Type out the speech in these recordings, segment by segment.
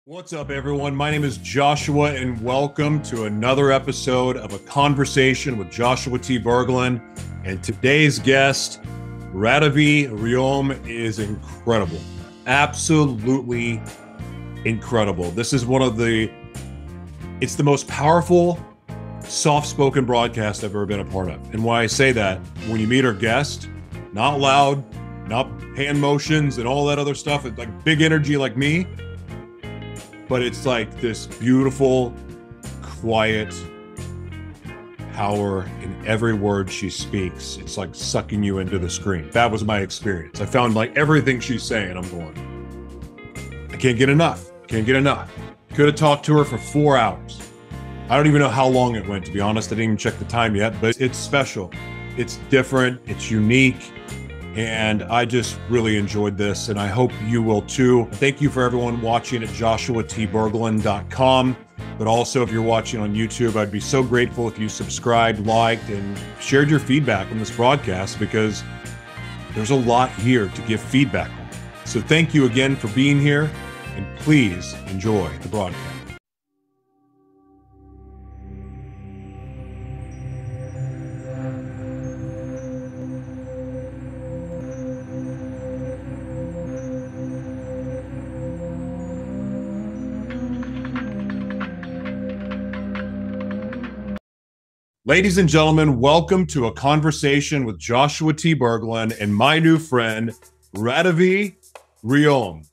What's up, everyone? My name is Joshua, and welcome to another episode of A Conversation with Joshua T. Berglan. And today's guest, Radavi Ryom, is incredible. Absolutely incredible. This is it's the most powerful, soft-spoken broadcast I've ever been a part of. And why I say that, when you meet our guest, not loud, not hand motions and all that other stuff, it's like big energy like me. But it's like this beautiful, quiet power in every word she speaks. It's like sucking you into the screen. That was my experience. I found like everything she's saying, I'm going, I can't get enough. Can't get enough. Could have talked to her for 4 hours. I don't even know how long it went, to be honest. I didn't even check the time yet, but it's special. It's different. It's unique. And I just really enjoyed this, and I hope you will too. Thank you for everyone watching at joshuatberglan.com. But also, if you're watching on YouTube, I'd be so grateful if you subscribed, liked, and shared your feedback on this broadcast, because there's a lot here to give feedback on. So thank you again for being here, and please enjoy the broadcast. Ladies and gentlemen, welcome to A Conversation with Joshua T. Berglan and my new friend, Radavi Ryom.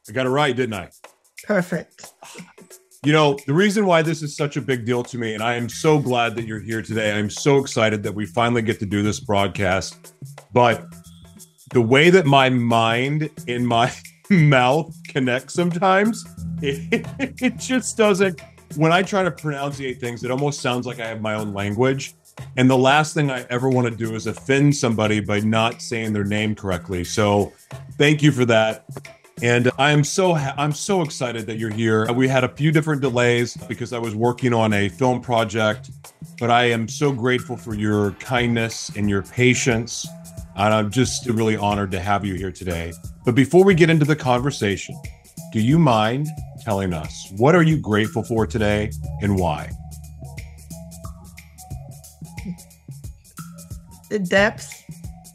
I got it right, didn't I? Perfect. You know, the reason why this is such a big deal to me, and I am so glad that you're here today. I'm so excited that we finally get to do this broadcast. But the way that my mind and my mouth connect sometimes, it just doesn't. When I try to pronunciate things, it almost sounds like I have my own language. And the last thing I ever want to do is offend somebody by not saying their name correctly. So thank you for that. And I'm so excited that you're here. We had a few different delays because I was working on a film project, but I am so grateful for your kindness and your patience. And I'm just really honored to have you here today. But before we get into the conversation, do you mind telling us, what are you grateful for today and why? The depth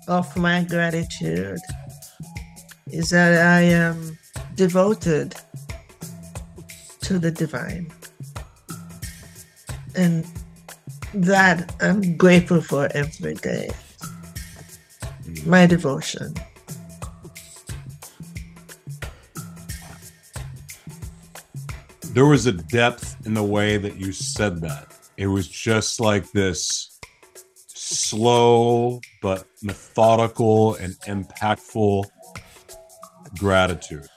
of my gratitude is that I am devoted to the divine, and that I'm grateful for every day. My devotion. There was a depth in the way that you said that. It was just like this slow but methodical and impactful gratitude.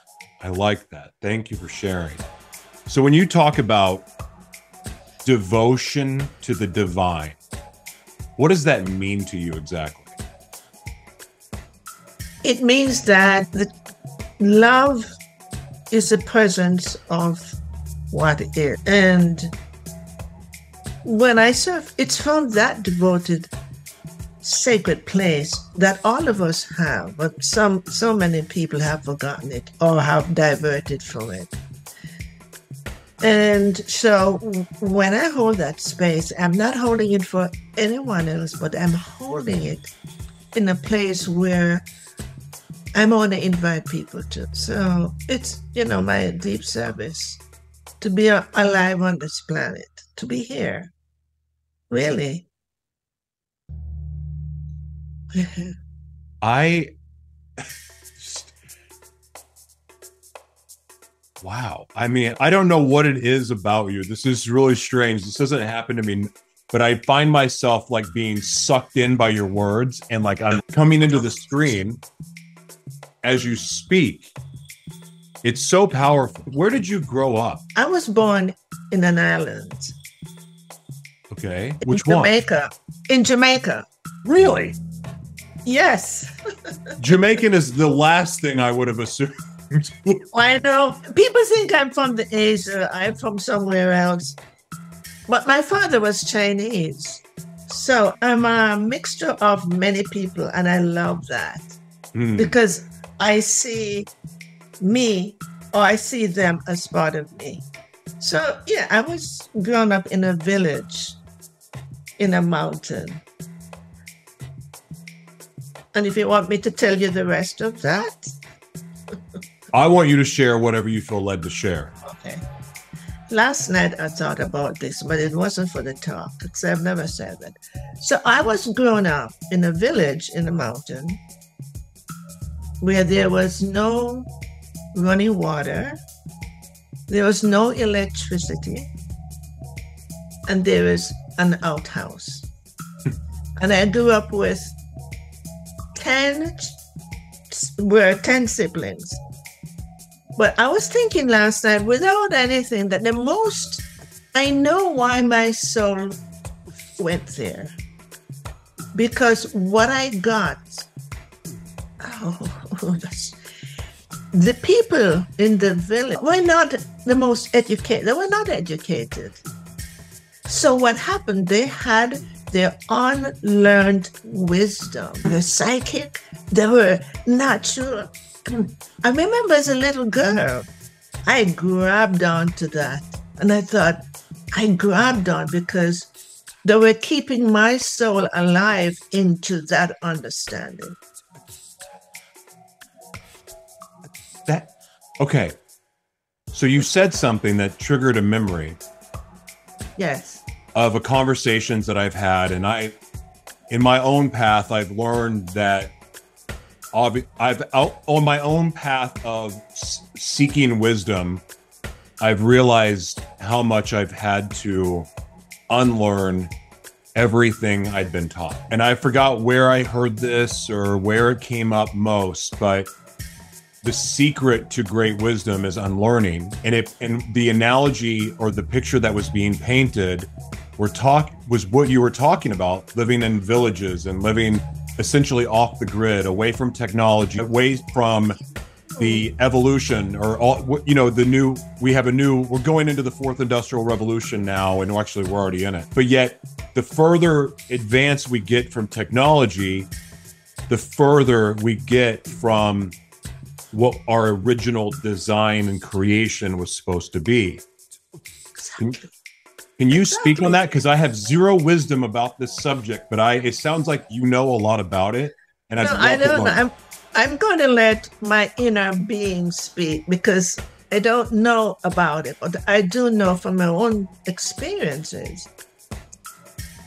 I like that. Thank you for sharing. So when you talk about devotion to the divine, what does that mean to you exactly? It means that the love is the presence of what it is. And when I serve, it's from that devoted, sacred place that all of us have, but so many people have forgotten it or have diverted from it. And so when I hold that space, I'm not holding it for anyone else, but I'm holding it in a place where I want to invite people to. So it's, my deep service to be alive on this planet, to be here. Really. Wow. I mean, I don't know what it is about you. This is really strange. This doesn't happen to me, but I find myself like being sucked in by your words, and like I'm coming into the screen as you speak. It's so powerful. Where did you grow up? I was born in an island. Okay. Which one? Jamaica. In Jamaica. Really? Yes. Jamaican is the last thing I would have assumed. I know. People think I'm from the Asia. I'm from somewhere else. But my father was Chinese. So I'm a mixture of many people, and I love that. Because I see me or I see them as part of me. So, yeah, I was grown up in a village, in a mountain. And if you want me to tell you the rest of that. I want you to share whatever you feel led to share. Okay. Last night I thought about this, but it wasn't for the talk, because I've never said that. So I was grown up in a village in a mountain where there was no running water, there was no electricity, and there is an outhouse. And I grew up with 10 siblings. But I was thinking last night, without anything, that the most, I know why my soul went there. Because what I got, the people in the village were not the most educated. They were not educated. So what happened, they had their unlearned wisdom. They were psychic, they were natural. I remember as a little girl, I grabbed onto that. And I thought, I grabbed on because they were keeping my soul alive into that understanding. Okay. So you said something that triggered a memory. Yes. Of a conversations that I've had. And in my own path, I've learned that I've on my own path of seeking wisdom, I've realized how much I've had to unlearn everything I'd been taught. And I forgot where I heard this or where it came up most, but the secret to great wisdom is unlearning. And the analogy or the picture that was being painted was what you were talking about, living in villages and living essentially off the grid, away from technology, away from the evolution or all, you know, we're going into the fourth industrial revolution now, and actually we're already in it. But yet the further advanced we get from technology, the further we get from what our original design and creation was supposed to be. Exactly. Can you speak on that? Because I have zero wisdom about this subject, but it sounds like you know a lot about it. And I don't know. I'm going to let my inner being speak because I don't know about it, but I do know from my own experiences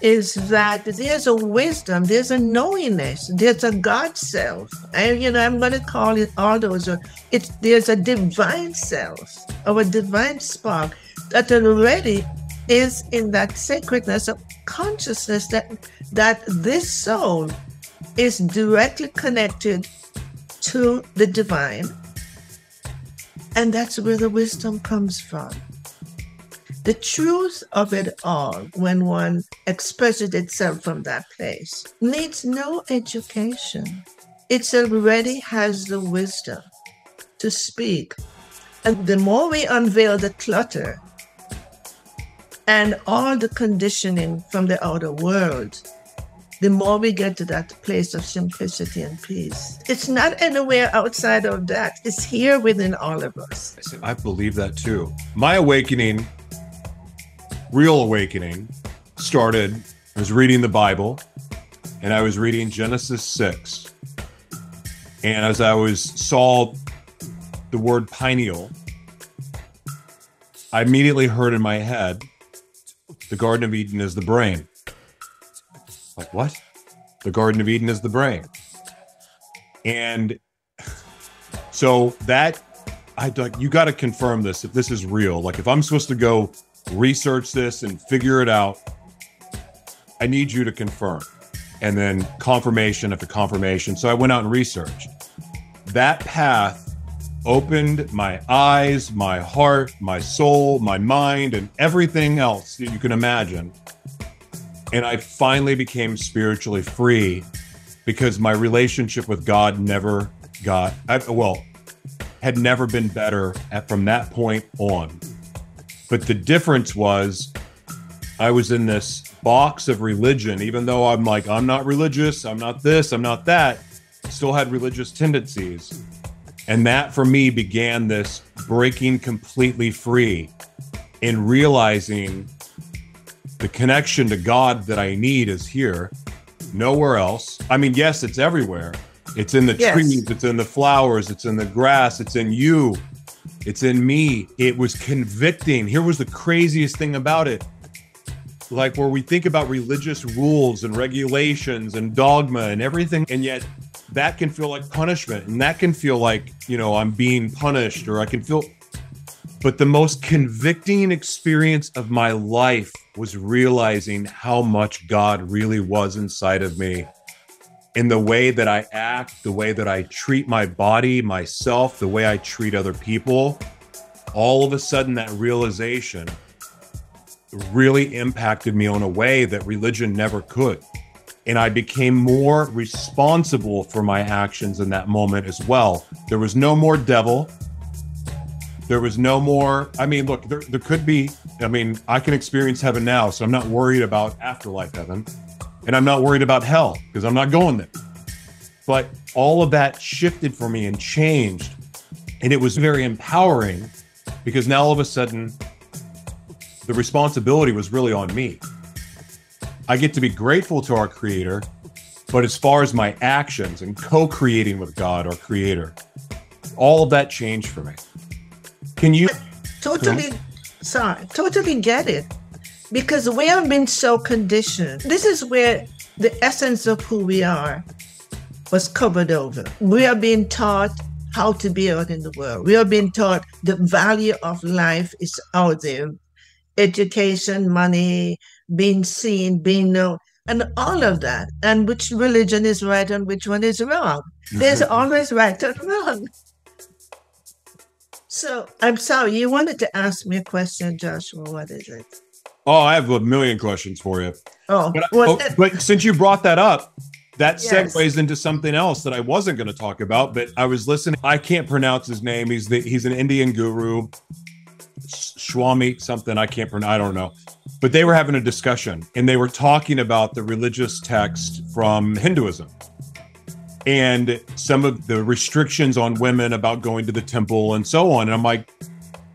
is that there's a wisdom, there's a knowingness, there's a God self. And, I'm going to call it all those. There's a divine self or a divine spark that already is in that sacredness of consciousness that this soul is directly connected to the divine. And that's where the wisdom comes from. The truth of it all, when one expresses itself from that place, needs no education. It already has the wisdom to speak. And the more we unveil the clutter and all the conditioning from the outer world, the more we get to that place of simplicity and peace. It's not anywhere outside of that. It's here within all of us. I believe that too. My awakening, real awakening, started, I was reading the Bible, and I was reading Genesis 6. And as I saw the word pineal, I immediately heard in my head, the Garden of Eden is the brain. Like, what? The Garden of Eden is the brain. And so you got to confirm this, if this is real. Like, if I'm supposed to go research this and figure it out, I need you to confirm. And then confirmation after confirmation. So I went out and researched. That path opened my eyes, my heart, my soul, my mind, and everything else that you can imagine. And I finally became spiritually free because my relationship with God had never been better from that point on. But the difference was I was in this box of religion, even though I'm like, I'm not religious, I'm not this, I'm not that, I still had religious tendencies. And that for me began this breaking completely free and realizing the connection to God that I need is here, nowhere else. I mean, yes, it's everywhere. It's in the trees, it's in the flowers, it's in the grass, it's in you, it's in me. It was convicting. Here was the craziest thing about it. Like where we think about religious rules and regulations and dogma and everything, and yet that can feel like punishment, and that can feel like, you know, I'm being punished, or I can feel. But the most convicting experience of my life was realizing how much God really was inside of me, in the way that I act, the way that I treat my body, myself, the way I treat other people. All of a sudden, that realization really impacted me in a way that religion never could. And I became more responsible for my actions in that moment as well. There was no more devil. There was no more, I mean, look, there could be, I mean, I can experience heaven now, so I'm not worried about afterlife heaven. And I'm not worried about hell, because I'm not going there. But all of that shifted for me and changed. And it was very empowering, because now all of a sudden, the responsibility was really on me. I get to be grateful to our Creator, but as far as my actions and co-creating with God, our Creator, all of that changed for me. Can you? Totally get it. Because we have been so conditioned. This is where the essence of who we are was covered over. We are being taught how to be out in the world. We are being taught the value of life is out there. Education, money, being seen, being known, and all of that. And which religion is right and which one is wrong. There's always right and wrong. So I'm sorry, you wanted to ask me a question, Joshua. What is it? Oh, I have a million questions for you. But since you brought that up, that segues into something else that I wasn't going to talk about, but I was listening. I can't pronounce his name. He's an Indian guru, Swami something. I can't pronounce. I don't know. But they were having a discussion, and they were talking about the religious text from Hinduism and some of the restrictions on women about going to the temple and so on. And I'm like,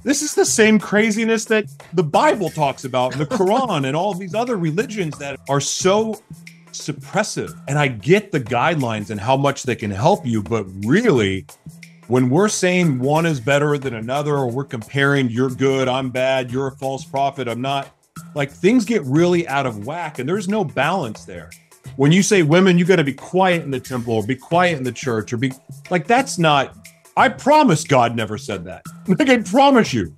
this is the same craziness that the Bible talks about, and the Quran, and all these other religions that are so suppressive. And I get the guidelines and how much they can help you, but really, when we're saying one is better than another, or we're comparing you're good, I'm bad, you're a false prophet, I'm not, like things get really out of whack, and there's no balance there. When you say women, you got to be quiet in the temple, or be quiet in the church, or be like, that's not, I promise God never said that. Like, I promise you.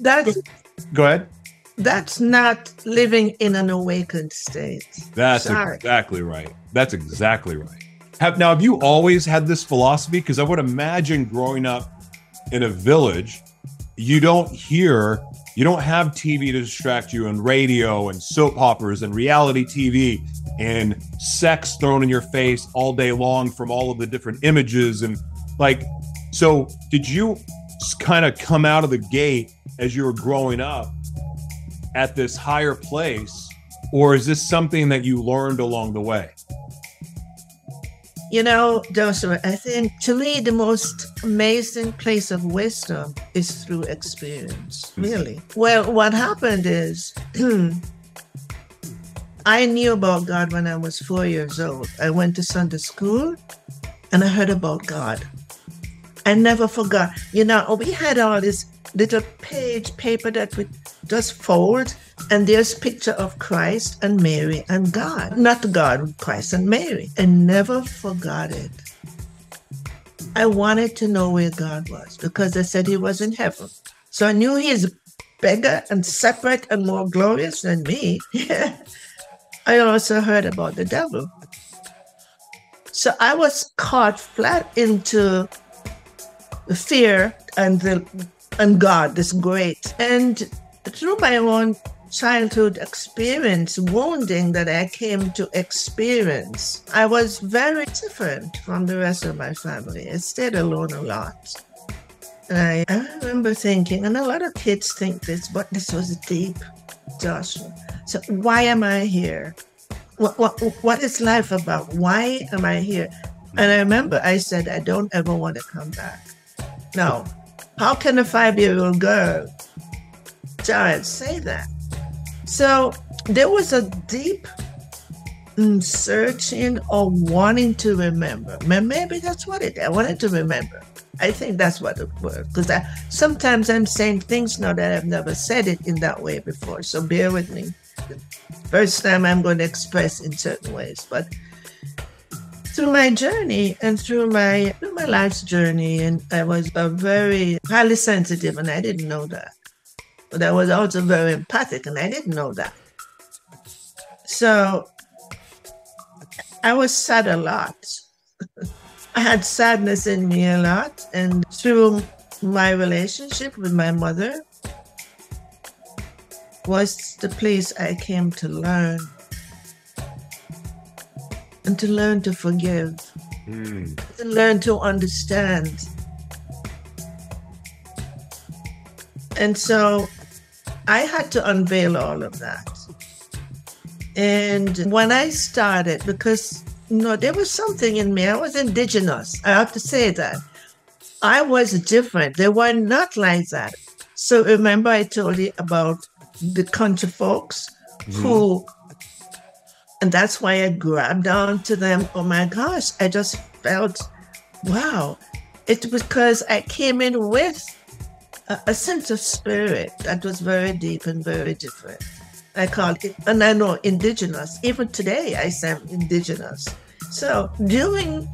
Go ahead. That's not living in an awakened state. That's exactly right. That's exactly right. Have you always had this philosophy? Because I would imagine growing up in a village, you don't have TV to distract you, and radio and soap operas and reality TV and sex thrown in your face all day long from all of the different images. And like, so did you kind of come out of the gate as you were growing up at this higher place, or is this something that you learned along the way? You know, Joshua, I think to me, the most amazing place of wisdom is through experience, really. Well, what happened is I knew about God when I was 4 years old. I went to Sunday school and I heard about God. I never forgot. You know, we had all this little paper that we just fold, and there's a picture of Christ and Mary and God. Not God, Christ and Mary. I never forgot it. I wanted to know where God was, because they said he was in heaven. So I knew he's bigger and separate and more glorious than me. I also heard about the devil. So I was caught flat into the fear and God, this great. And through my own childhood experience, wounding that I came to experience, I was very different from the rest of my family. I stayed alone a lot. And I remember thinking, and a lot of kids think this, but this was deep, Joshua. So why am I here? What is life about? Why am I here? And I remember I said, I don't ever want to come back. Now, how can a 5-year-old girl child say that? So there was a deep searching or wanting to remember. Maybe that's what it is. I wanted to remember. I think that's what it was. Because sometimes I'm saying things now that I've never said it in that way before. So bear with me. First time I'm going to express in certain ways. But through my journey and through my life's journey, and I was very highly sensitive, and I didn't know that. But I was also very empathic, and I didn't know that. So I was sad a lot. I had sadness in me a lot. And through my relationship with my mother was the place I came to learn. And to learn to forgive. To learn to understand. And so I had to unveil all of that. And when I started, because there was something in me. I was indigenous. I have to say that. I was different. They were not like that. So remember I told you about the country folks who, and that's why I grabbed onto them. Oh my gosh, I just felt, wow. It was because I came in with a sense of spirit that was very deep and very different. I called it, and I know indigenous. Even today, I say I'm indigenous. So doing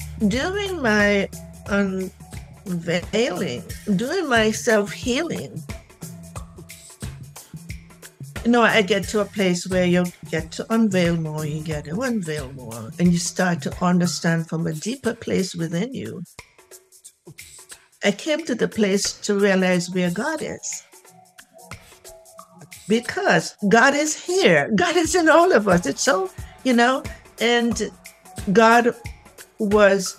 my unveiling, doing my self-healing, I get to a place where you get to unveil more, you get to unveil more, and you start to understand from a deeper place within you. I came to the place to realize where God is. Because God is here. God is in all of us. It's so, and God was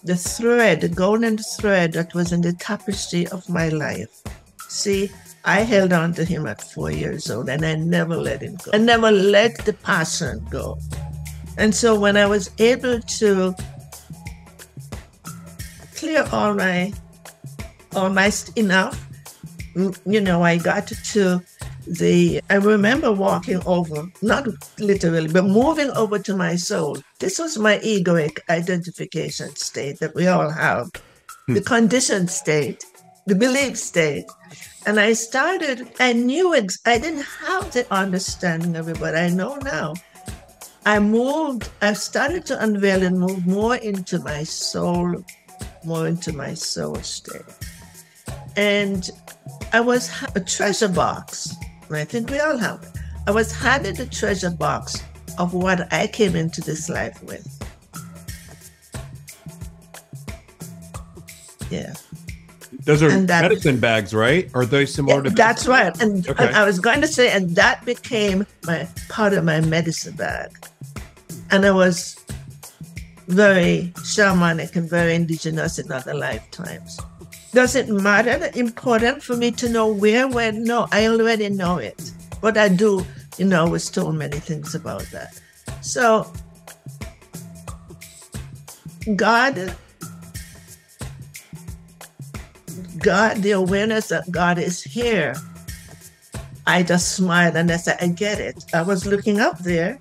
the thread, the golden thread that was in the tapestry of my life. See, I held on to him at 4 years old, and I never let him go. I never let the passion go. And so when I was able to clear all my enough, I got to I remember walking over, not literally, but moving over to my soul. This was my egoic identification state that we all have, the conditioned state, the belief state. And I didn't have the understanding of it, but I know now. I started to unveil and move more into my soul state. And I was a treasure box. I think we all have it. I was handed a treasure box of what I came into this life with. Yeah. Those are medicine bags, right? Are they similar to? That's right. And I was going to say, and that became part of my medicine bag. And I was very shamanic and very indigenous in other lifetimes. Does it matter? Important for me to know where, when? No, I already know it. But I do, was told many things about that. So, God, the awareness that God is here, I just smiled and I said, I get it. I was looking up there.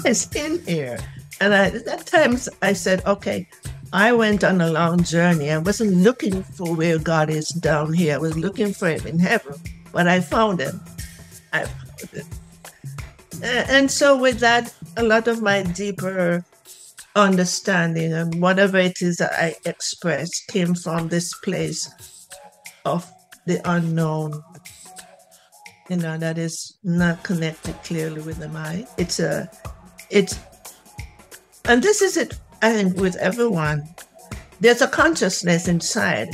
It's in here. And at times I said, okay, I went on a long journey. I wasn't looking for where God is down here. I was looking for him in heaven. But I found him. And so with that, a lot of my deeper understanding and whatever it is that I expressed came from this place of the unknown, that is not connected clearly with the mind. And this is it, I think, with everyone. There's a consciousness inside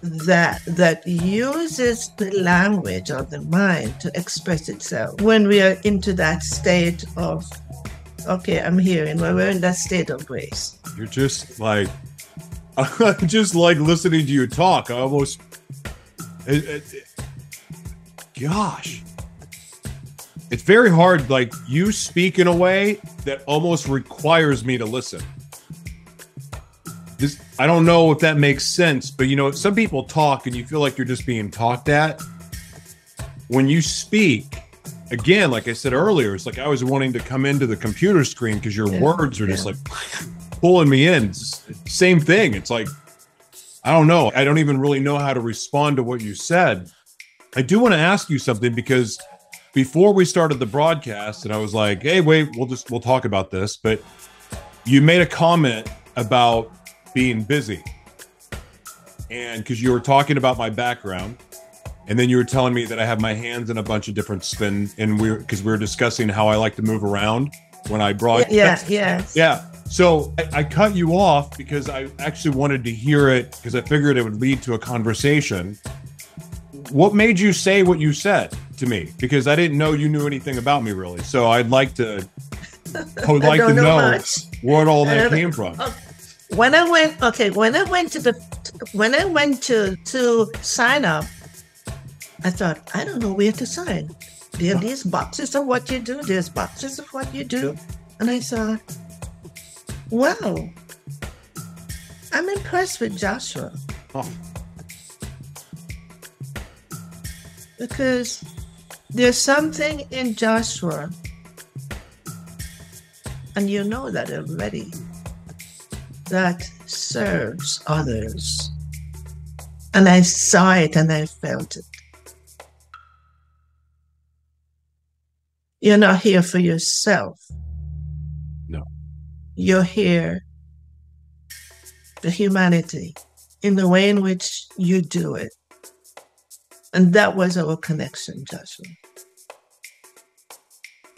that uses the language of the mind to express itself. When we are into that state of, okay, I'm hearing, when we're in that state of grace. You're just like, I'm just like listening to you talk. I almost, gosh. It's very hard, like you speak in a way that almost requires me to listen. I don't know if that makes sense, but you know, some people talk and you feel like you're just being talked at. When you speak, again, like I said earlier, it's like I was wanting to come into the computer screen because your words are just like pulling me in. It's same thing. It's like, I don't know. I don't even really know how to respond to what you said. I do want to ask you something, because before we started the broadcast, and I was like, hey, wait, we'll talk about this. But you made a comment about being busy. And because you were talking about my background, and then you were telling me that I have my hands in a bunch of different spin, and because we were discussing how I like to move around when I broadcast. Yeah. So I cut you off because I actually wanted to hear it, because I figured it would lead to a conversation. What made you say what you said to me? Because I didn't know you knew anything about me, really. So I would like to know where all that came from. When I went to sign up, I thought, I don't know where to sign. There are these boxes of what you do. There's boxes of what you do. And I thought, wow, I'm impressed with Joshua. Oh. Because there's something in Joshua, and you know that already, that serves others. And I saw it and I felt it. You're not here for yourself. No. You're here for humanity in the way in which you do it. And that was our connection, Joshua.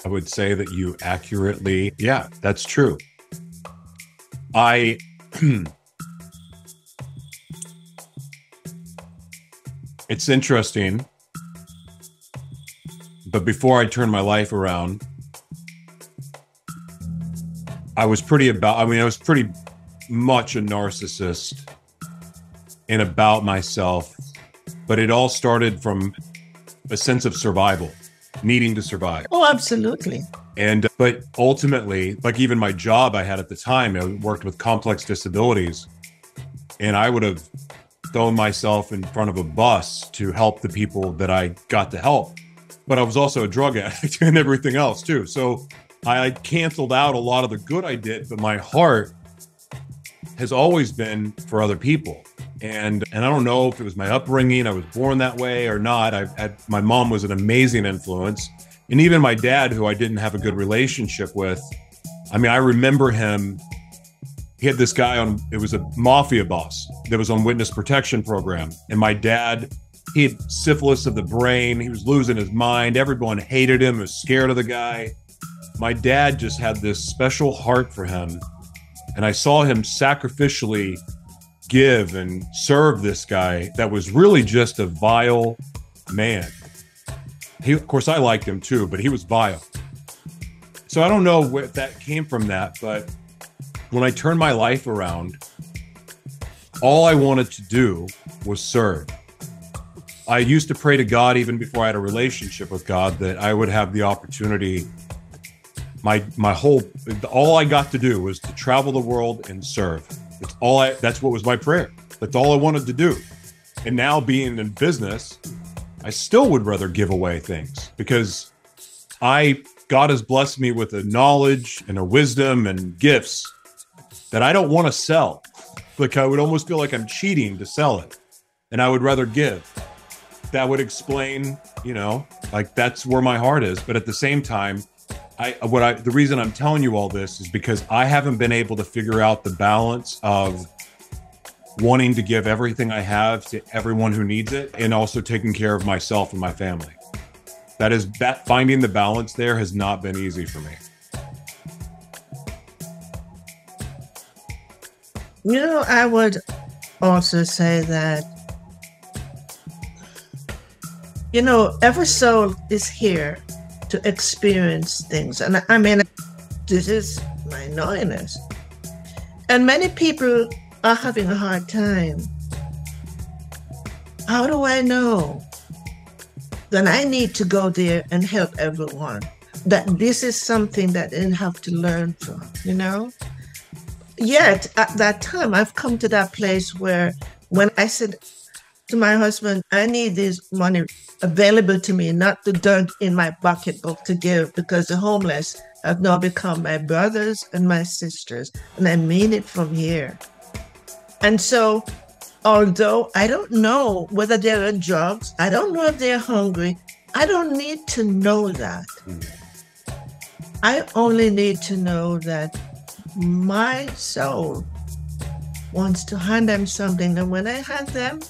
I would say that you accurately, yeah, that's true. It's interesting, but before I turned my life around, I was pretty much a narcissist and about myself, but it all started from a sense of survival, needing to survive. Oh, absolutely. But ultimately, like even my job I had at the time, I worked with complex disabilities, and I would have thrown myself in front of a bus to help the people that I got to help. But I was also a drug addict and everything else too. So I canceled out a lot of the good I did, but my heart has always been for other people. And I don't know if it was my upbringing, I was born that way or not. My mom was an amazing influence. And even my dad, who I didn't have a good relationship with, I mean, I remember him, he had this guy it was a mafia boss that was on witness protection program. And my dad, he had syphilis of the brain. He was losing his mind. Everyone hated him, was scared of the guy. My dad just had this special heart for him. And I saw him sacrificially give and serve this guy that was really just a vile man. Of course, I liked him too, but he was vile. So I don't know where that came from but when I turned my life around, all I wanted to do was serve. I used to pray to God even before I had a relationship with God that I would have the opportunity. All I got to do was to travel the world and serve. That's what was my prayer. That's all I wanted to do. And now being in business, I still would rather give away things because God has blessed me with a knowledge and a wisdom and gifts that I don't want to sell. Like I would almost feel like I'm cheating to sell it. And I would rather give. That would explain, like that's where my heart is. But at the same time, the reason I'm telling you all this is because I haven't been able to figure out the balance of wanting to give everything I have to everyone who needs it and also taking care of myself and my family. That finding the balance there has not been easy for me. I would also say that, every soul is here to experience things. And I mean, this is my knowingness. And many people are having a hard time. How do I know? Then I need to go there and help everyone. That this is something that they have to learn from, yet at that time, I've come to that place where when I said to my husband, I need this money available to me, not the dirt in my pocketbook to give, because the homeless have now become my brothers and my sisters. And I mean it from here. And so, although I don't know whether they're on drugs, I don't know if they're hungry, I don't need to know that. I only need to know that my soul wants to hand them something. And when I hand them,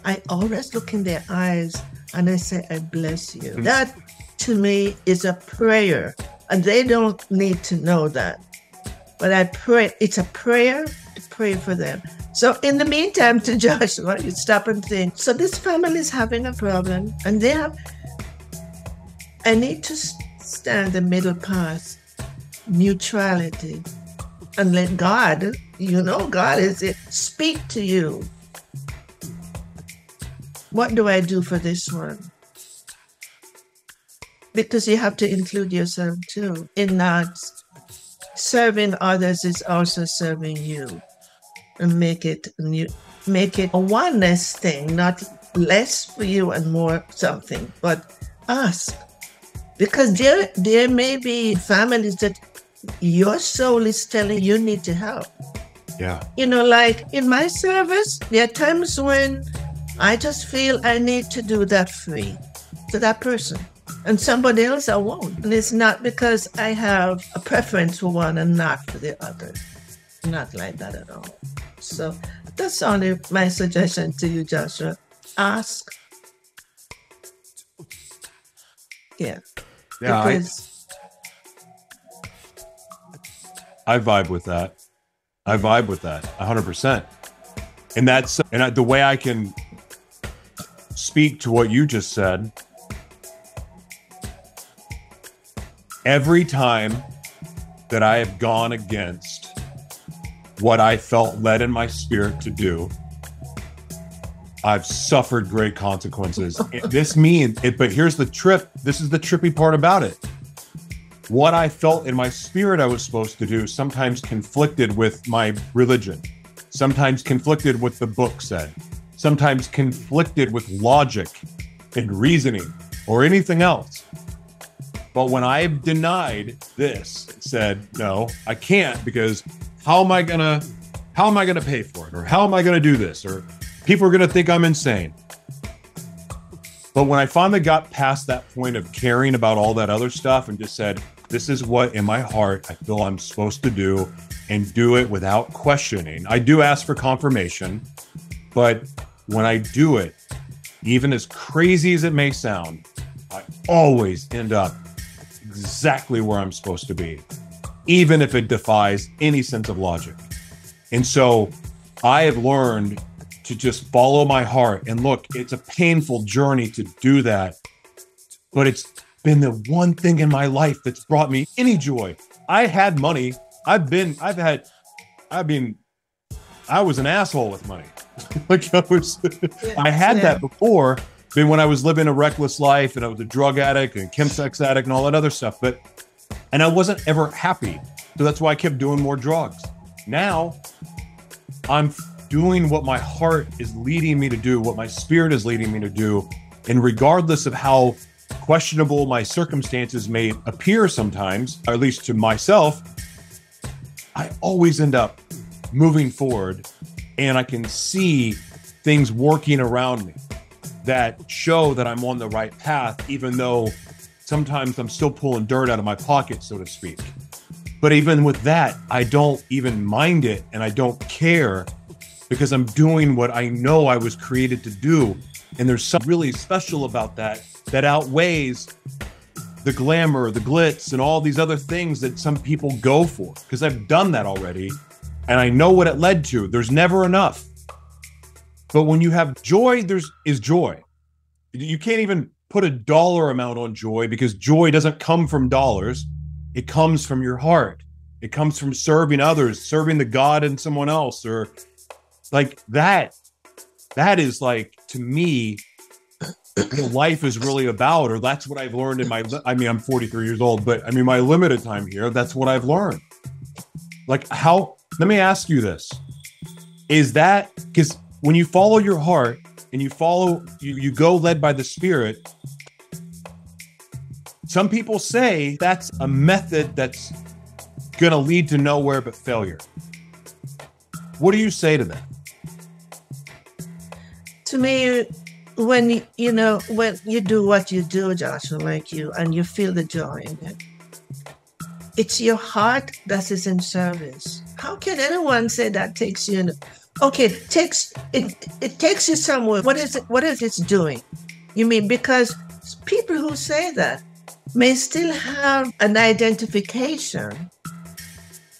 I always look in their eyes and I say, I bless you. That to me is a prayer. And they don't need to know that. But I pray, it's a prayer to pray for them. So in the meantime, to Joshua, you stop and think, so this family is having a problem and I need to stand the middle path, neutrality, and let God, God is it, speak to you. What do I do for this one? Because you have to include yourself too. In that, serving others is also serving you. And make it a oneness thing, not less for you and more something, but ask. Because there may be families that your soul is telling you need to help. Yeah. Like in my service, there are times when I just feel I need to do that free to that person. And somebody else I won't. And it's not because I have a preference for one and not for the other. Not like that at all. So that's only my suggestion to you, Joshua. Ask. Yeah. Yeah. Because I vibe with that. 100%. And the way I can speak to what you just said, every time that I have gone against what I felt led in my spirit to do, I've suffered great consequences. But here's this is the trippy part about it. What I felt in my spirit I was supposed to do sometimes conflicted with my religion, sometimes conflicted with the book said, sometimes conflicted with logic and reasoning or anything else. But when I've denied this, said, no, I can't, because how am I gonna pay for it? Or how am I gonna do this? Or people are gonna think I'm insane. But when I finally got past that point of caring about all that other stuff and just said, this is what in my heart I feel I'm supposed to do, and do it without questioning. I do ask for confirmation, but when I do it, even as crazy as it may sound, I always end up exactly where I'm supposed to be, even if it defies any sense of logic. And so I have learned to just follow my heart. And look, it's a painful journey to do that, but it's been the one thing in my life that's brought me any joy. I had money. I was an asshole with money. I had that before. Then when I was living a reckless life and I was a drug addict and chemsex addict and all that other stuff, and I wasn't ever happy. So that's why I kept doing more drugs. Now I'm doing what my heart is leading me to do, what my spirit is leading me to do. And regardless of how questionable my circumstances may appear sometimes, or at least to myself, I always end up moving forward, and I can see things working around me that show that I'm on the right path, even though sometimes I'm still pulling dirt out of my pocket, so to speak. But even with that, I don't even mind it, and I don't care, because I'm doing what I know I was created to do. And there's something really special about that outweighs the glamour, the glitz, and all these other things that some people go for, because I've done that already, and I know what it led to. There's never enough. But when you have joy, is joy. You can't even put a dollar amount on joy, because joy doesn't come from dollars. It comes from your heart. It comes from serving others, serving the God in someone else, or like that. That is, like, to me, what life is really about, or that's what I've learned in I'm 43 years old, but my limited time here, that's what I've learned. Like, how let me ask you this. Is that because when you follow your heart and you go led by the Spirit, some people say that's a method that's going to lead to nowhere but failure. What do you say to that? To me, when you do what you do, Joshua, like you, and you feel the joy in it, it's your heart that is in service. How can anyone say that takes you in? Okay, it takes you somewhere. What is it doing? You mean because people who say that may still have an identification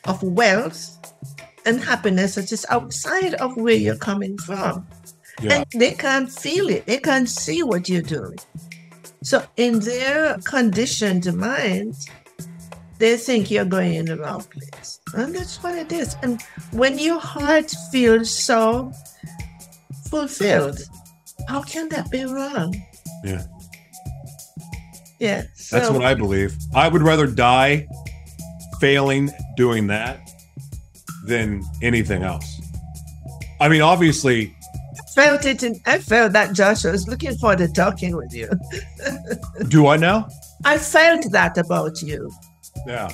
of wealth and happiness that is outside of where you're coming from. Yeah. And they can't feel it. They can't see what you're doing. So in their conditioned minds, they think you're going in the wrong place. And that's what it is. And when your heart feels so fulfilled, how can that be wrong? Yeah. Yeah. So, that's what I believe. I would rather die failing doing that than anything else. I mean, obviously, I felt that Joshua was looking forward to talking with you. Do I now? I felt that about you. Yeah.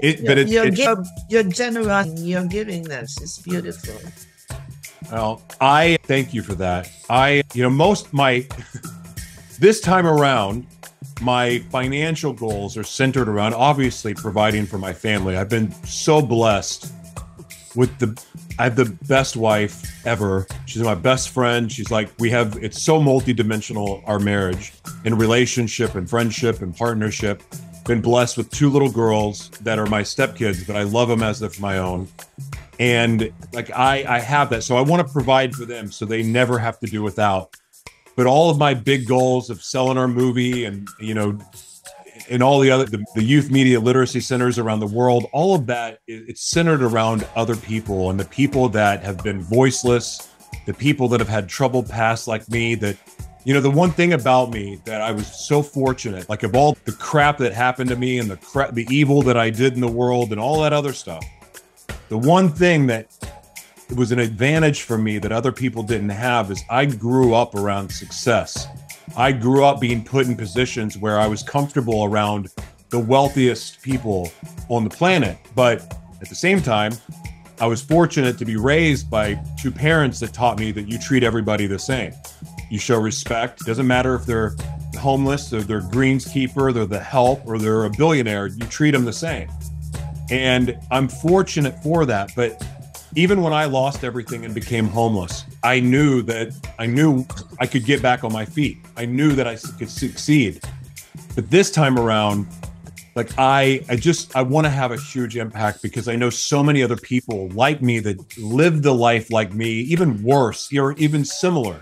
Your generosity, your givingness is beautiful. Well, I thank you for that. This time around, my financial goals are centered around obviously providing for my family. I've been so blessed I have the best wife ever. She's my best friend. She's like, it's so multidimensional, our marriage and relationship and friendship and partnership. Been blessed with 2 little girls that are my stepkids, but I love them as if my own. And I have that. So I want to provide for them so they never have to do without. But all of my big goals of selling our movie and, and all the youth media literacy centers around the world, all of that, it's centered around other people and the people that have been voiceless, the people that have had troubled past like me. That, the one thing about me that I was so fortunate, like of all the crap that happened to me and the evil that I did in the world and all that other stuff, the one thing that it was an advantage for me that other people didn't have is I grew up around success. I grew up being put in positions where I was comfortable around the wealthiest people on the planet. But at the same time, I was fortunate to be raised by 2 parents that taught me that you treat everybody the same. You show respect. It doesn't matter if they're homeless, or they're greenskeeper, they're the help, or they're a billionaire, you treat them the same. And I'm fortunate for that. But even when I lost everything and became homeless, I knew I could get back on my feet. I knew that I could succeed. But this time around, I want to have a huge impact because I know so many other people like me that lived a life like me, even worse, or even similar.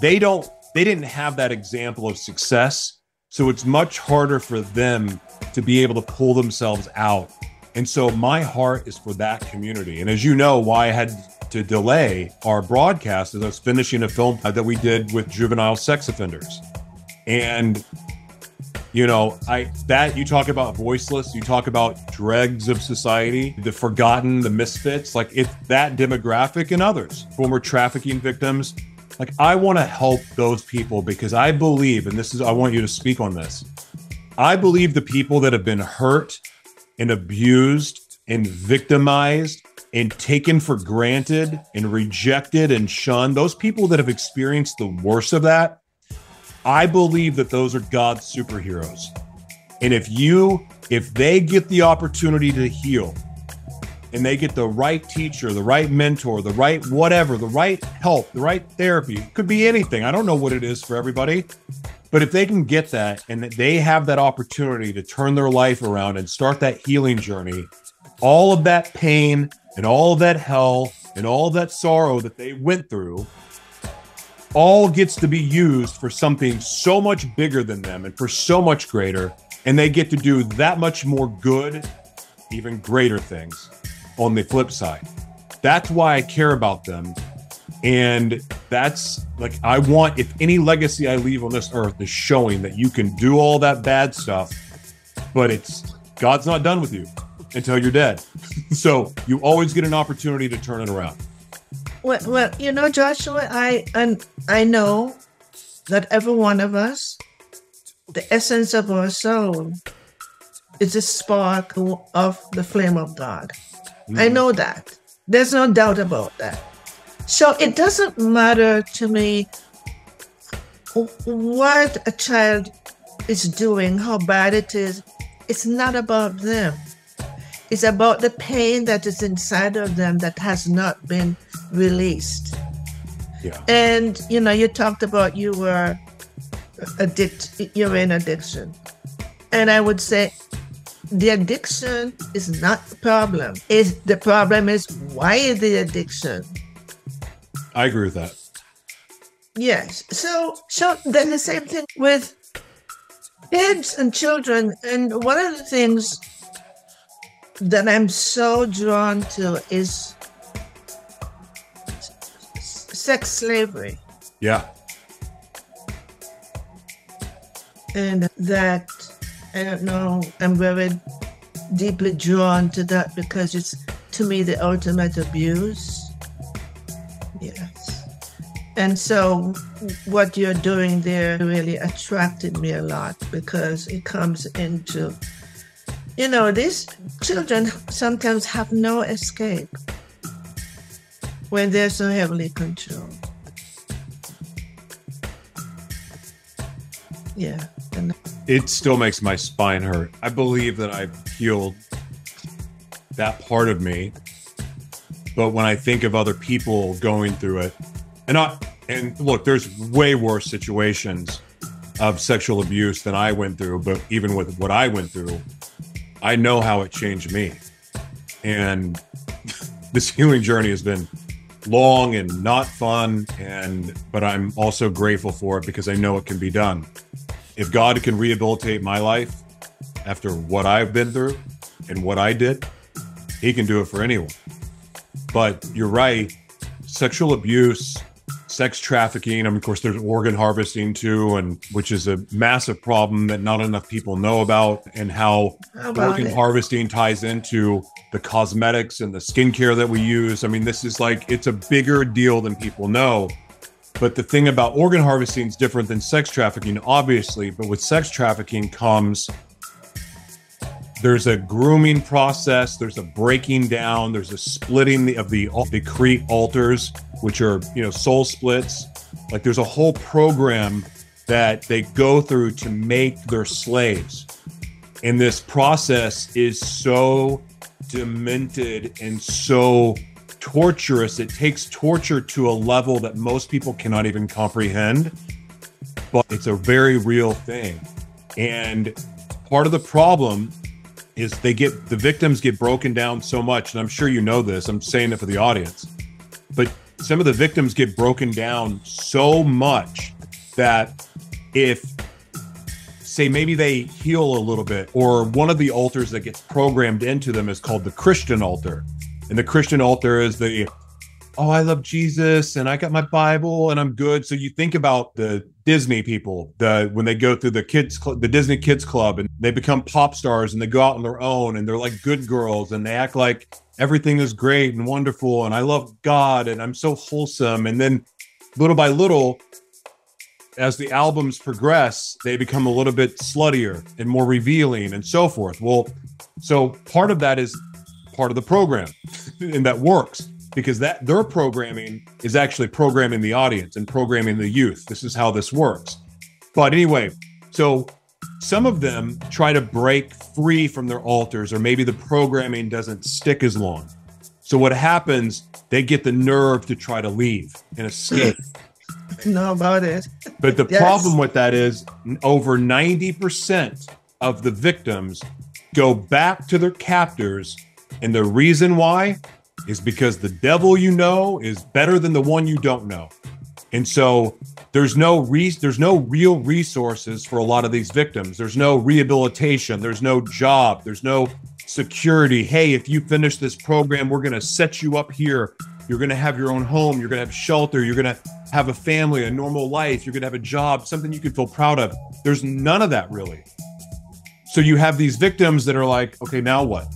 They didn't have that example of success. So it's much harder for them to be able to pull themselves out. And so my heart is for that community. And as you know, why I had to delay our broadcast is I was finishing a film that we did with juvenile sex offenders. And, you talk about voiceless, you talk about dregs of society, the forgotten, the misfits, it's that demographic and others, former trafficking victims. I want to help those people because I believe, and I want you to speak on this. I believe the people that have been hurt and abused and victimized and taken for granted and rejected and shunned, those people that have experienced the worst of that, I believe that those are God's superheroes. And if they get the opportunity to heal and they get the right teacher, the right mentor, the right whatever, the right help, the right therapy, it could be anything. I don't know what it is for everybody. But if they can get that and they have that opportunity to turn their life around and start that healing journey, all of that pain and all of that hell and all of that sorrow that they went through all gets to be used for something so much bigger than them and for so much greater. And they get to do that much more good, even greater things on the flip side. That's why I care about them. And that's I want, if any legacy I leave on this earth is showing that you can do all that bad stuff, but God's not done with you. until you're dead. So you always get an opportunity to turn it around. Well, you know, Joshua, I know that every one of us, the essence of our soul is a spark of the flame of God. I know that. There's no doubt about that. So it doesn't matter to me what a child is doing, how bad it is. It's not about them. It's about the pain that is inside of them that has not been released. Yeah. And, you know, you talked about you're in addiction. And I would say the addiction is not the problem. The problem is why is the addiction? I agree with that. Yes. So then the same thing with kids and children. And one of the things that I'm so drawn to is sex slavery. Yeah. And that, I don't know, I'm very deeply drawn to that because it's, to me, the ultimate abuse. Yes. And so what you're doing there really attracted me a lot because it comes into, you know, these children sometimes have no escape when they're so heavily controlled. Yeah. And it still makes my spine hurt. I believe that I've healed that part of me. But when I think of other people going through it, and look, there's way worse situations of sexual abuse than I went through, but even with what I went through, I know how it changed me. And this healing journey has been long and not fun, but I'm also grateful for it because I know it can be done. If God can rehabilitate my life after what I've been through and what I did, he can do it for anyone. But you're right, sexual abuse, sex trafficking, and of course there's organ harvesting too, and which is a massive problem that not enough people know about, and how organ harvesting ties into the cosmetics and the skincare that we use. I mean, this is like, it's a bigger deal than people know. But the thing about organ harvesting is different than sex trafficking, obviously. But with sex trafficking there's a grooming process, there's a breaking down, there's a splitting of the create altars, which are, you know, soul splits. Like there's a whole program that they go through to make their slaves. And this process is so demented and so torturous. It takes torture to a level that most people cannot even comprehend, but it's a very real thing. And part of the problem is the victims get broken down so much, and I'm sure you know this, I'm saying it for the audience, but some of the victims get broken down so much that if, say, maybe they heal a little bit, or one of the altars that gets programmed into them is called the Christian altar. And the Christian altar is oh, I love Jesus and I got my Bible and I'm good. So you think about the Disney people, when they go through the Disney Kids Club and they become pop stars and they go out on their own and they're like good girls and they act like everything is great and wonderful and I love God and I'm so wholesome. And then little by little, as the albums progress, they become a little bit sluttier and more revealing and so forth. Well, so part of that is part of the program and that works because their programming is actually programming the audience and programming the youth. This is how this works. But anyway, so some of them try to break free from their altars, or maybe the programming doesn't stick as long. So what happens, they get the nerve to try to leave and escape. Know about it. But the problem with that is over 90% of the victims go back to their captors. And the reason why is because the devil you know is better than the one you don't know. And so there's no real resources for a lot of these victims. There's no rehabilitation. There's no job. There's no security. Hey, if you finish this program, we're going to set you up here. You're going to have your own home. You're going to have shelter. You're going to have a family, a normal life. You're going to have a job, something you can feel proud of. There's none of that really. So you have these victims that are like, okay, now what?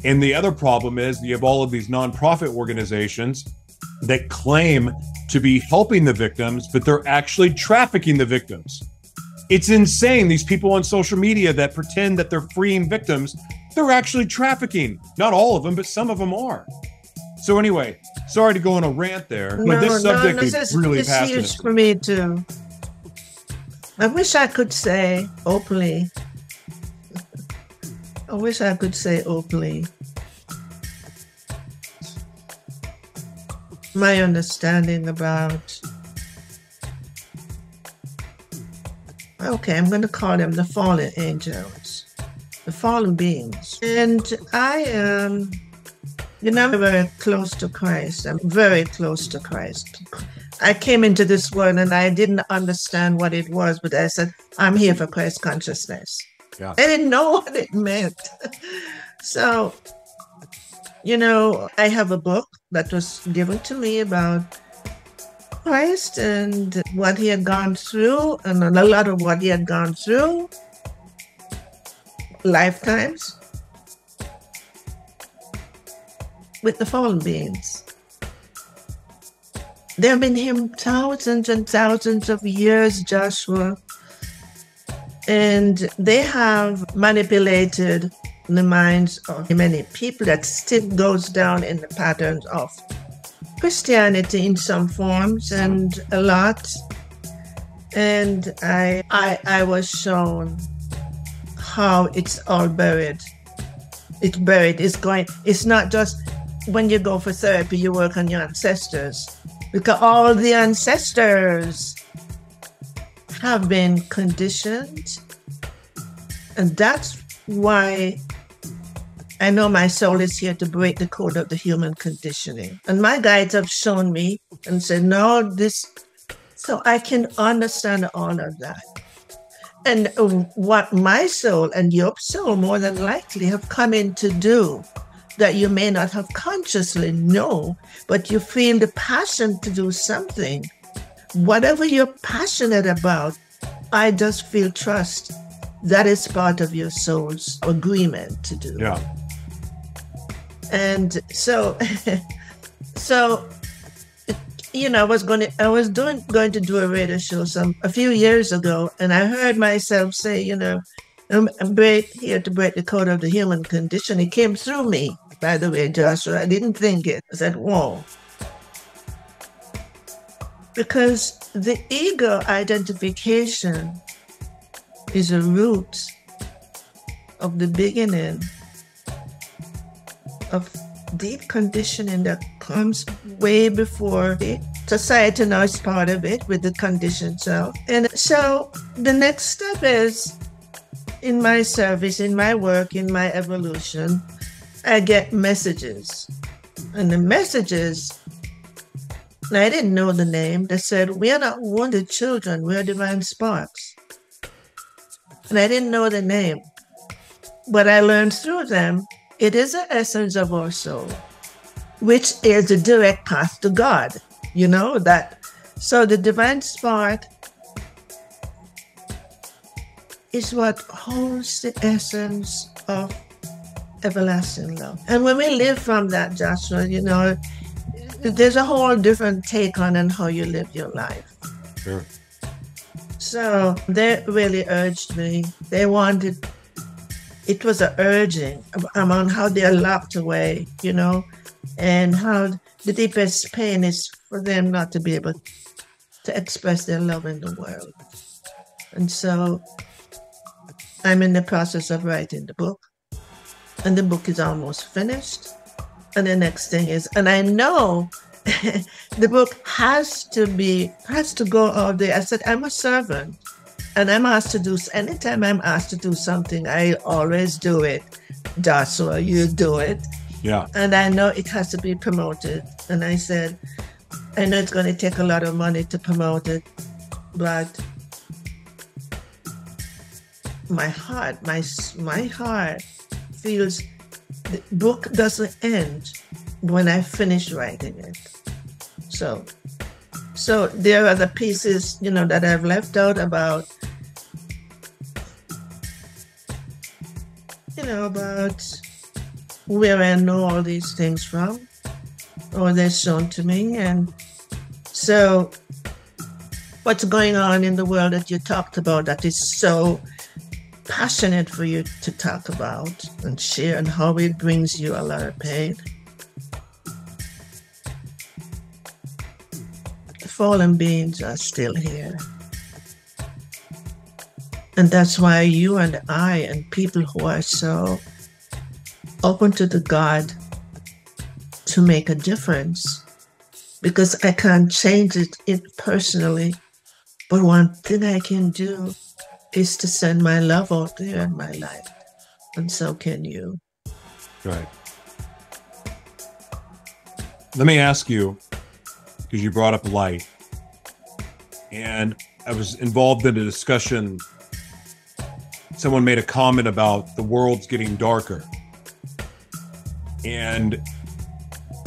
And the other problem is you have all of these nonprofit organizations that claim to be helping the victims, but they're actually trafficking the victims. It's insane. These people on social media that pretend that they're freeing victims, they're actually trafficking. Not all of them, but some of them are. So anyway, sorry to go on a rant there, but this subject is really passionate. It's huge for me too. I wish I could say openly. I wish I could say openly my understanding about, okay, I'm going to call them the fallen angels, the fallen beings. And I am, I'm very close to Christ. I'm very close to Christ. I came into this world and I didn't understand what it was, but I said, I'm here for Christ consciousness. Yeah. I didn't know what it meant. So, I have a book that was given to me about Christ and what he had gone through, and a lot of what he had gone through, lifetimes, with the fallen beings. There have been him thousands and thousands of years, Joshua, and they have manipulated the minds of many people that still goes down in the patterns of Christianity in some forms and a lot. And I was shown how it's all buried. It's buried. It's not just when you go for therapy, you work on your ancestors, because all the ancestors have been conditioned. And that's why I know my soul is here to break the code of the human conditioning. And my guides have shown me and said, no, so I can understand all of that. And what my soul and your soul more than likely have come in to do that you may not have consciously know, but you feel the passion to do something. Whatever you're passionate about, I just feel trust. That is part of your soul's agreement to do. Yeah. And so, I was going to do a radio show a few years ago, and I heard myself say, I'm here to break the code of the human condition. It came through me, by the way, Joshua. I didn't think it. I said, whoa. Because the ego identification is a root of the beginning of deep conditioning that comes way before it. Society now is part of it with the conditioned self. And so the next step is, in my service, in my work, in my evolution, I get messages. And the messages, I didn't know the name, they said, we are not wounded children, we are divine sparks. And I didn't know the name. But I learned through them, it is the essence of our soul, which is the direct path to God. So the divine spark is what holds the essence of everlasting love. And when we live from that, Joshua, there's a whole different take on how you live your life. Sure. So they really urged me. They wanted, it was an urging on how they're locked away, and how the deepest pain is for them not to be able to express their love in the world. And so I'm in the process of writing the book, and the book is almost finished. And the next thing is, and I know the book has to go out there. I said, I'm a servant, and I'm asked to do, anytime I'm asked to do something, I always do it. Joshua, you do it. Yeah. And I know it has to be promoted. And I said, I know it's going to take a lot of money to promote it, but my heart feels the book doesn't end when I finish writing it. So there are the pieces, that I've left out about, about where I know all these things from, or they're shown to me. And so what's going on in the world that you talked about that is so passionate for you to talk about and share, and how it brings you a lot of pain. The fallen beings are still here. And that's why you and I and people who are so open to the God to make a difference, because I can't change it personally, but one thing I can do is to send my love out there in my life, and so can you. Right. Let me ask you, because you brought up light, and I was involved in a discussion. Someone made a comment about the world's getting darker. And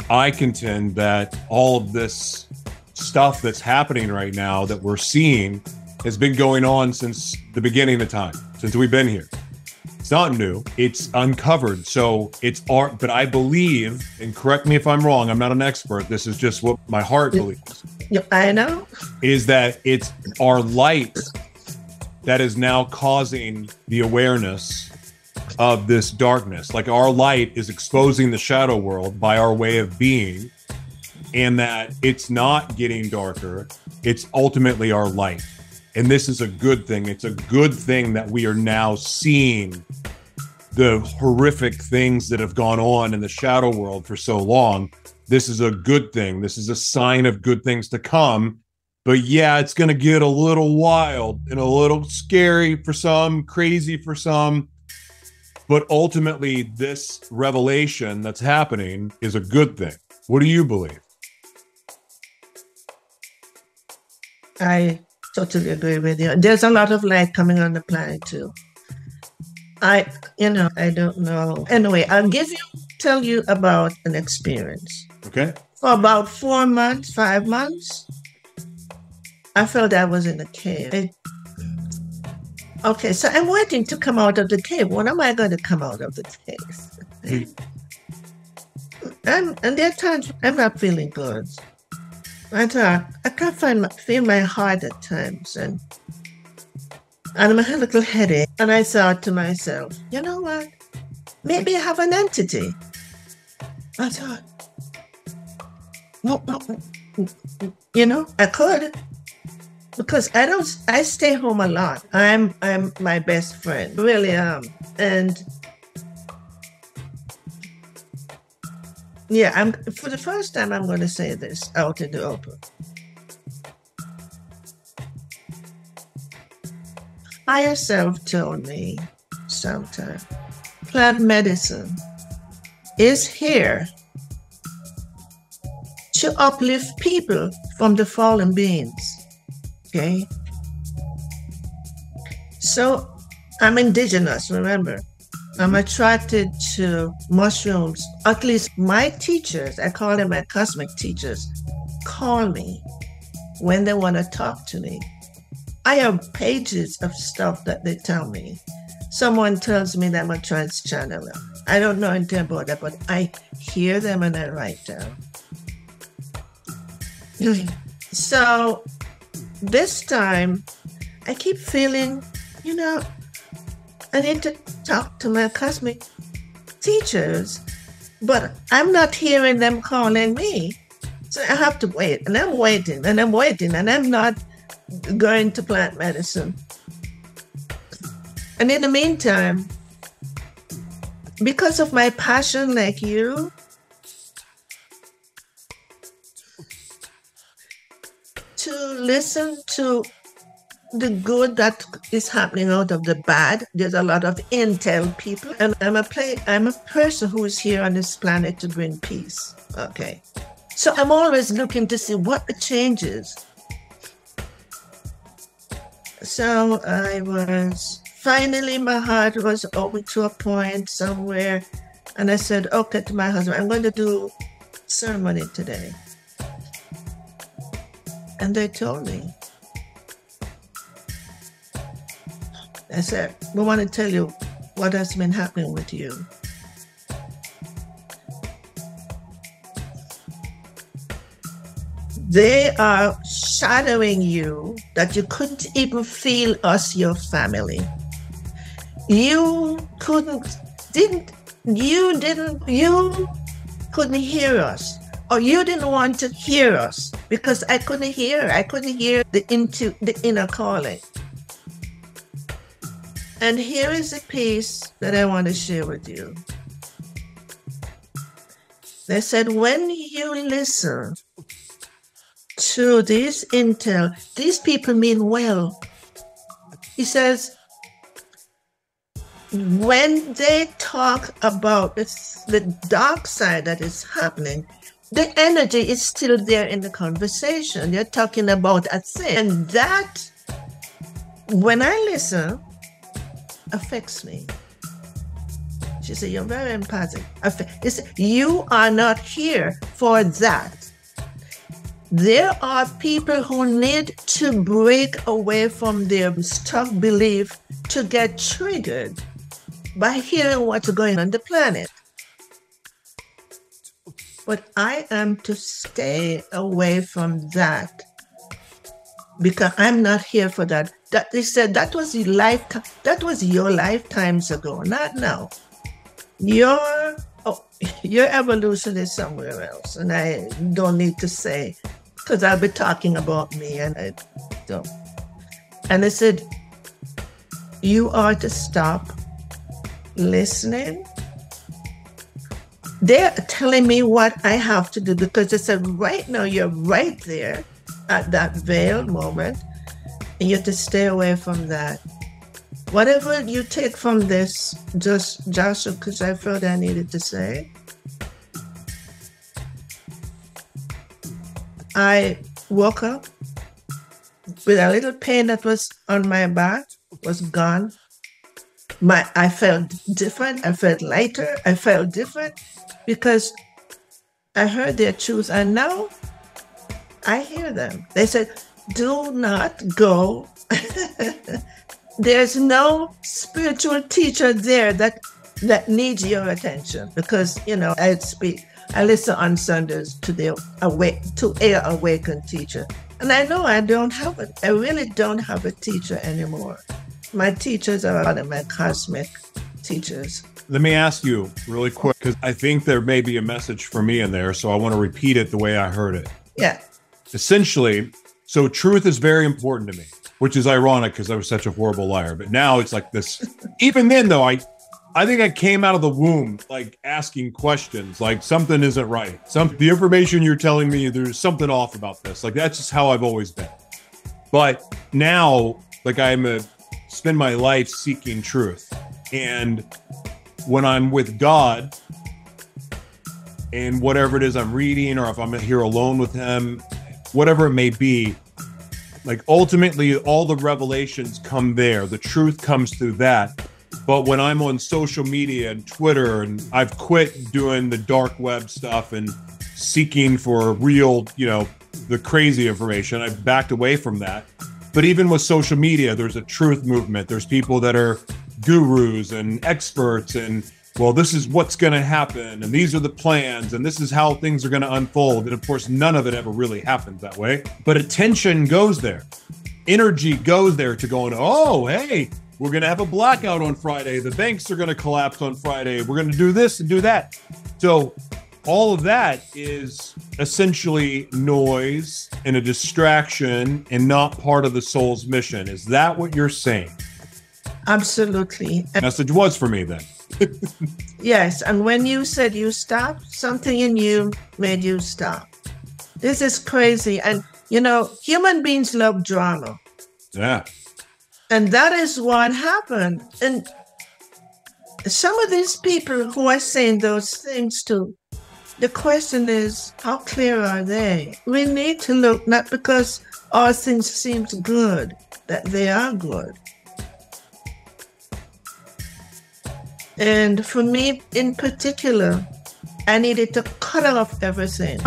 I contend that all of this stuff that's happening right now that we're seeing has been going on since the beginning of time, since we've been here. It's not new, it's uncovered. So it's art, but I believe, and correct me if I'm wrong, I'm not an expert, this is just what my heart believes. I know. Is that it's our light that is now causing the awareness of this darkness. Like our light is exposing the shadow world by our way of being, and that it's not getting darker, it's ultimately our light. And this is a good thing. It's a good thing that we are now seeing the horrific things that have gone on in the shadow world for so long. This is a good thing. This is a sign of good things to come. But yeah, it's going to get a little wild and a little scary for some, crazy for some. But ultimately, this revelation that's happening is a good thing. What do you believe? I totally agree with you. There's a lot of light coming on the planet too. I don't know. Anyway, tell you about an experience. Okay. For about 4 months, 5 months, I felt I was in a cave. Okay, so I'm waiting to come out of the cave. When am I going to come out of the cave? And there are times I'm not feeling good. I thought, I can't feel my heart at times. And I had a little headache. And I thought to myself, you know what? Maybe I have an entity. I thought, I could. Because I stay home a lot. I'm my best friend, really am. And yeah, for the first time, I'm going to say this out in the open. Higher self told me sometime, plant medicine is here to uplift people from the fallen beings. Okay? So I'm indigenous, remember. I'm attracted to mushrooms. At least my teachers, I call them my cosmic teachers, call me when they want to talk to me. I have pages of stuff that they tell me. Someone tells me that I'm a trance channeler. I don't know anything about that, but I hear them and I write down. So this time, I keep feeling, I need to talk to my cosmic teachers, but I'm not hearing them calling me. So I have to wait, and I'm waiting, and I'm waiting, and I'm not going to plant medicine. And in the meantime, because of my passion like you, to listen to the good that is happening out of the bad. There's a lot of intel people, and I'm a person who is here on this planet to bring peace. Okay. So I'm always looking to see what the changes. So finally my heart was open to a point somewhere, and I said, okay, to my husband, I'm going to do ceremony today. And they told me, I said, we want to tell you what has been happening with you. They are shadowing you that you couldn't even feel us, your family. You couldn't hear us, or you didn't want to hear us because I couldn't hear the inner calling. And here is a piece that I want to share with you. They said, when you listen to this intel, these people mean well. He says, when they talk about the dark side that is happening, the energy is still there in the conversation. You're talking about a thing. And that, when I listen, affects me. She said, you're very empathic. You are not here for that. There are people who need to break away from their stuck belief to get triggered by hearing what's going on the planet. But I am to stay away from that because I'm not here for that. That they said that was your lifetimes ago, not now. Your evolution is somewhere else, and I don't need to say because I'll be talking about me, and I don't. And they said, you are to stop listening. They're telling me what I have to do because they said, right now you're right there at that veiled moment, and you have to stay away from that. Whatever you take from this, just Joshua, because I felt I needed to say. I woke up with a little pain that was on my back, was gone. I felt different. I felt lighter. I felt different because I heard their truth, and now I hear them. They said, do not go. There's no spiritual teacher there that needs your attention because, I listen on Sundays to a awakened teacher. And I know I really don't have a teacher anymore. My teachers are out of my cosmic teachers. Let me ask you really quick, because I think there may be a message for me in there, so I want to repeat it the way I heard it. Yeah. Essentially, so truth is very important to me, which is ironic because I was such a horrible liar. But now it's like this. Even then, though, I think I came out of the womb like asking questions, like something isn't right. The information you're telling me, there's something off about this. Like that's just how I've always been. But now, like spend my life seeking truth. And when I'm with God and whatever it is I'm reading, or if I'm here alone with him, whatever it may be, like ultimately all the revelations come there. The truth comes through that. But when I'm on social media and Twitter, and I've quit doing the dark web stuff and seeking for real, the crazy information, I've backed away from that. But even with social media, there's a truth movement. There's people that are gurus and experts and, well, this is what's going to happen. And these are the plans. And this is how things are going to unfold. And of course, none of it ever really happens that way. But attention goes there. Energy goes there to go, oh, hey, we're going to have a blackout on Friday. The banks are going to collapse on Friday. We're going to do this and do that. So all of that is essentially noise and a distraction and not part of the soul's mission. Is that what you're saying? Absolutely. The message was for me then. Yes. And when you said you stopped, something in you made you stop. This is crazy. And, human beings love drama. Yeah. And that is what happened. And some of these people who are saying those things too, the question is, how clear are they? We need to look, not because all things seem good, that they are good. And for me in particular, I needed to cut off everything.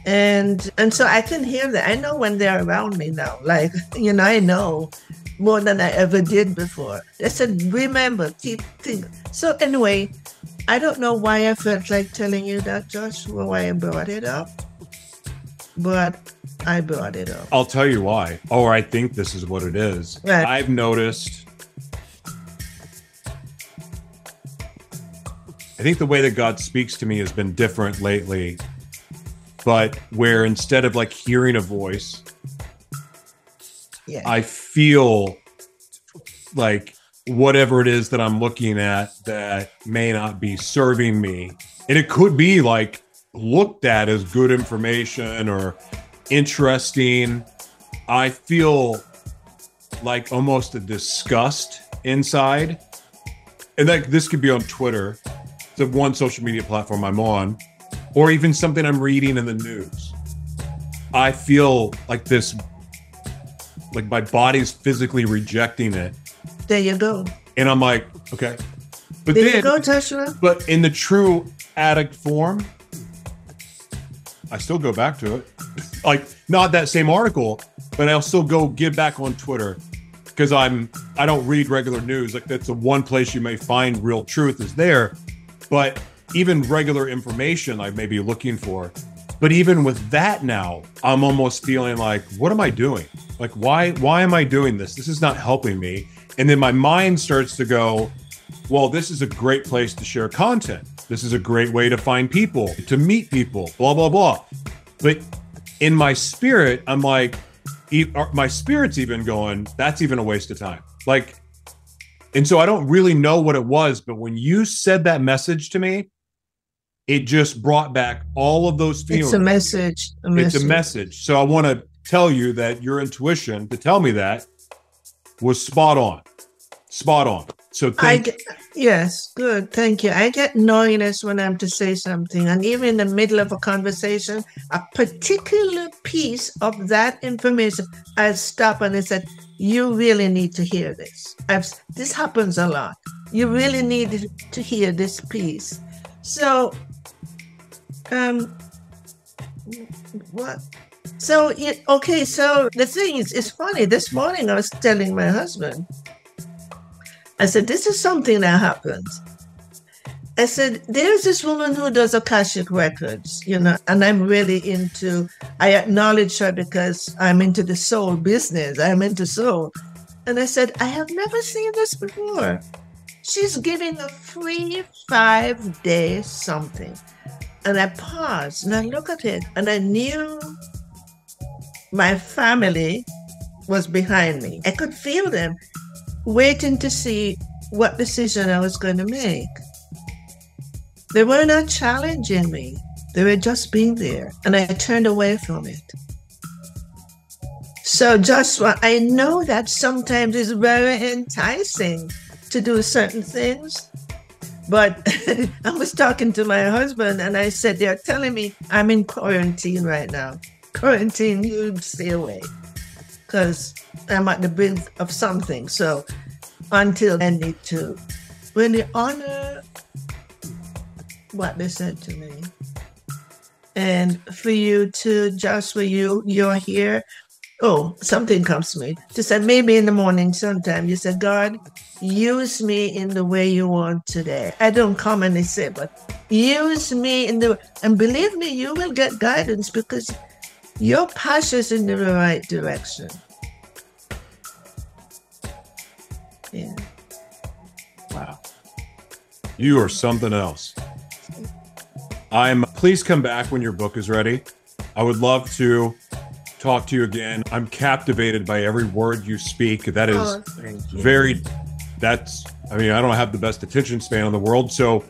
And so I can hear that. I know when they're around me now. Like, I know more than I ever did before. They said, remember, keep thinking. So anyway, I don't know why I felt like telling you that, Joshua, why I brought it up, but I brought it up. I'll tell you why. Or I think this is what it is. Right. I've noticed, I think the way that God speaks to me has been different lately, but where instead of like hearing a voice, Yeah. I feel like whatever it is that I'm looking at that may not be serving me. And it could be like looked at as good information or interesting. I feel like almost a disgust inside. And like this could be on Twitter, the one social media platform I'm on, or even something I'm reading in the news. I feel like this, like my body's physically rejecting it. There you go. And I'm like, okay. But There then, you go, Joshua. but in the true addict form, I still go back to it. Like not that same article, but I'll still go get back on Twitter because I don't read regular news. Like that's the one place you may find real truth is there. But even regular information I may be looking for. But even with that now, I'm almost feeling like, what am I doing? Like, why am I doing this? This is not helping me. And then my mind starts to go, well, this is a great place to share content. This is a great way to find people, to meet people, blah, blah, blah. But in my spirit, I'm like, my spirit's even going, that's even a waste of time. Like, and so I don't really know what it was, but when you said that message to me, it just brought back all of those feelings. It's a message. It's a message. So I want to tell you that your intuition to tell me that was spot on. Spot on. So yes, good. Thank you. I get knowingness when I'm to say something. And even in the middle of a conversation, a particular piece of that information, I stop and I said, you really need to hear this. This happens a lot. You really need to hear this piece. So, what? So, okay, so the thing is, it's funny. This morning I was telling my husband, I said, this is something that happens. I said, there's this woman who does Akashic records, and I'm really I acknowledge her because I'm into the soul business. I'm into soul. And I said, I have never seen this before. She's giving a free 5-day something. And I paused and I look at it and I knew my family was behind me. I could feel them waiting to see what decision I was going to make. They were not challenging me. They were just being there. And I turned away from it. So Joshua, I know that sometimes it's very enticing to do certain things. But I was talking to my husband and I said, they're telling me I'm in quarantine right now. Quarantine, you stay away. Because I'm at the brink of something. So until I need to really honor what they said to me. And for you too, Joshua, you're here. Oh, something comes to me. Just said maybe in the morning sometime, you said, God, use me in the way you want today. I don't commonly say, but use me and believe me, you will get guidance because your passion is in the right direction. Yeah. Wow. You are something else. Please come back when your book is ready. I would love to talk to you again. I'm captivated by every word you speak. That is I don't have the best attention span in the world. So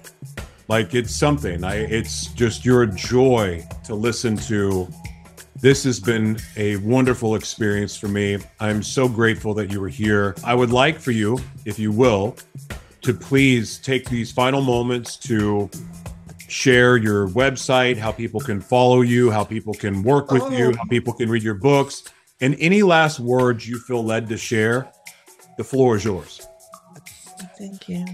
it's something, it's just your joy to listen to. This has been a wonderful experience for me. I'm so grateful that you were here. I would like for you, if you will, to please take these final moments to share your website, how people can follow you, how people can work with you, how people can read your books, and any last words you feel led to share. The floor is yours. Thank you.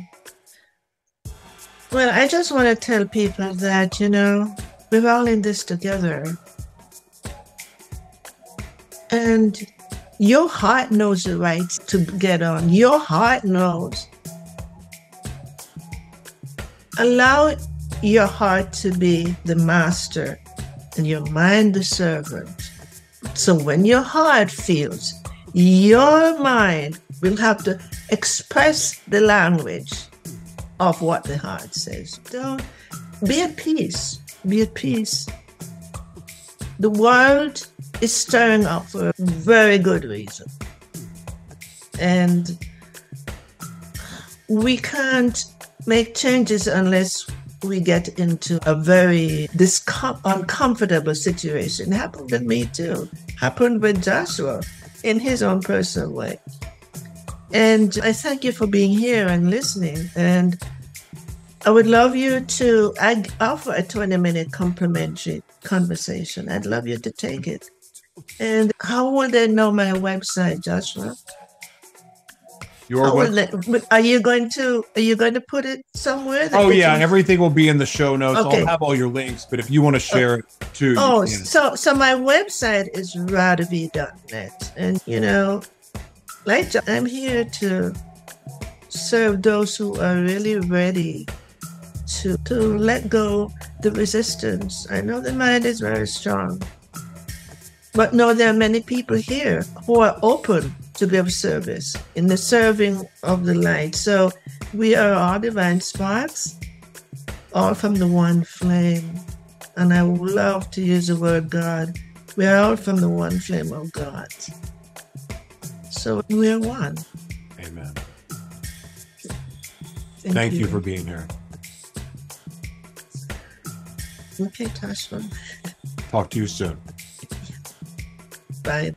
Well, I just want to tell people that, we're all in this together. And Your heart knows the right to get on. Your heart knows. Allow your heart to be the master and your mind the servant. So when your heart feels, your mind will have to express the language of what the heart says. Don't be at peace. Be at peace. The world is stirring up for a very good reason. And we can't make changes unless we get into a very uncomfortable situation. It happened with me too. Happened with Joshua in his own personal way. And I thank you for being here and listening. And I would love you to offer a 20-minute complimentary conversation. I'd love you to take it. And how will they know my website, Joshua? Are you going to put it somewhere? Oh yeah, everything will be in the show notes. Okay. I'll have all your links, but if you want to share it too. Oh, so my website is radavi.net, and I'm here to serve those who are really ready to let go the resistance. I know the mind is very strong, but no, there are many people here who are open to be of service in the serving of the light. So we are all divine sparks, all from the one flame. And I would love to use the word God. We are all from the one flame of God. So we are one. Amen. Thank you for being here. Okay, Tasha. Talk to you soon. Bye.